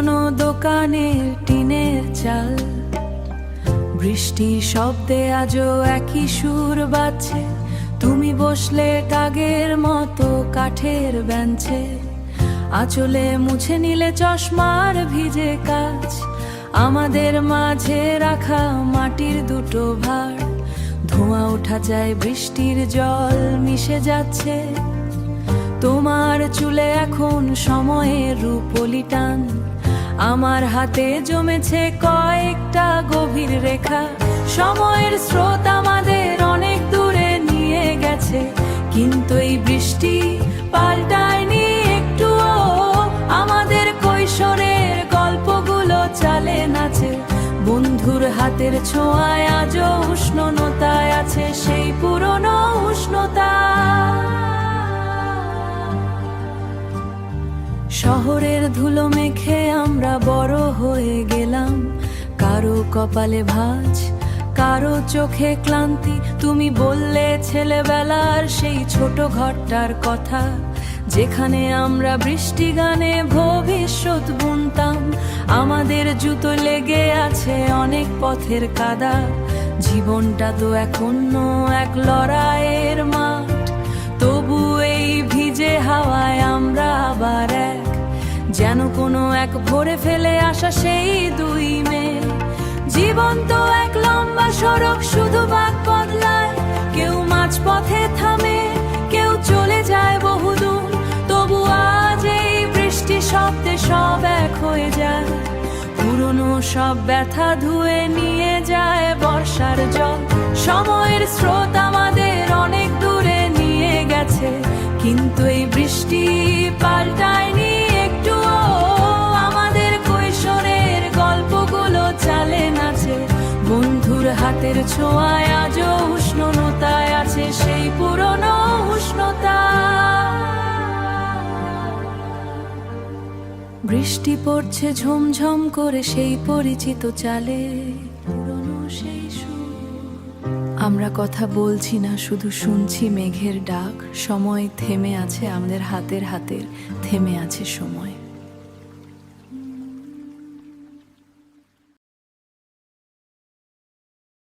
পুরনো দোকানের টিনের চাল, বৃষ্টির শব্দে আজও একই সুর বাজছে। তুমি বসলে কাগের মতো কাঠের বেঞ্চে, আঁচলে মুছে নিলে চশমার ভিজে কাজ। আমাদের মাঝে রাখা মাটির দুটো ভার, ধোঁয়া ওঠা যায়, বৃষ্টির জল মিশে যাচ্ছে। তোমার চুলে এখন সময়ের রূপলি টান, আমার হাতে জমেছে কয়েকটা গভীর রেখা। সময়ের স্রোত আমাদের অনেক দূরে নিয়ে গেছে, কিন্তু এই বৃষ্টি পাল্টায়নি একটুও। আমাদের কৈশোরের গল্পগুলো চালে নাচে, বন্ধুর হাতের ছোঁয়ায় আজও উষ্ণতায় আছে সেই পুরনো উষ্ণতা। শহরের ধুলো মেখে আমরা বড় হয়ে গেলাম, কারো কপালে ভাঁজ, কারো চোখে ক্লান্তি। তুমি বললে ছেলেবেলার সেই ছোট ঘরটার কথা, যেখানে আমরা বৃষ্টি গানে ভবিষ্যৎ বুনতাম। আমাদের জুতো লেগে আছে অনেক পথের কাদা, জীবনটা তো এখনো এক লড়াইয়ের মাঠ। তবু এই ভিজে হাওয়ায় আমরা আবার এক, যেন কোনো এক ভরে ফেলে আসা সেই দুই মেয়ে। জীবন তো এক লম্বা সড়ক, শুধু ভাগ বদলায়, কেউ মাঝপথে থামে, কেউ চলে যায় বহুদূর। তবু আজ এই বৃষ্টি শব্দে সব এক হয়ে যায়, পুরনো সব ব্যথা ধুয়ে নিয়ে যায় বর্ষার জল। সময়ের স্রোত আমাদের অনেক দূরে নিয়ে গেছে, কিন্তু এই বৃষ্টি পাল্টায়নি একটুও। আমাদের কৈশোরের গল্পগুলো চালে নাচে, বন্ধুর হাতের ছোঁয়ায় আজও উষ্ণতায় আছে সেই পুরনো উষ্ণতা। বৃষ্টি পড়ছে ঝমঝম করে সেই পরিচিত চালে, পুরনো সেই সুর। আমরা কথা বলছি না, শুধু শুনছি মেঘের ডাক। সময় থেমে আছে আমাদের হাতের, থেমে আছে সময়।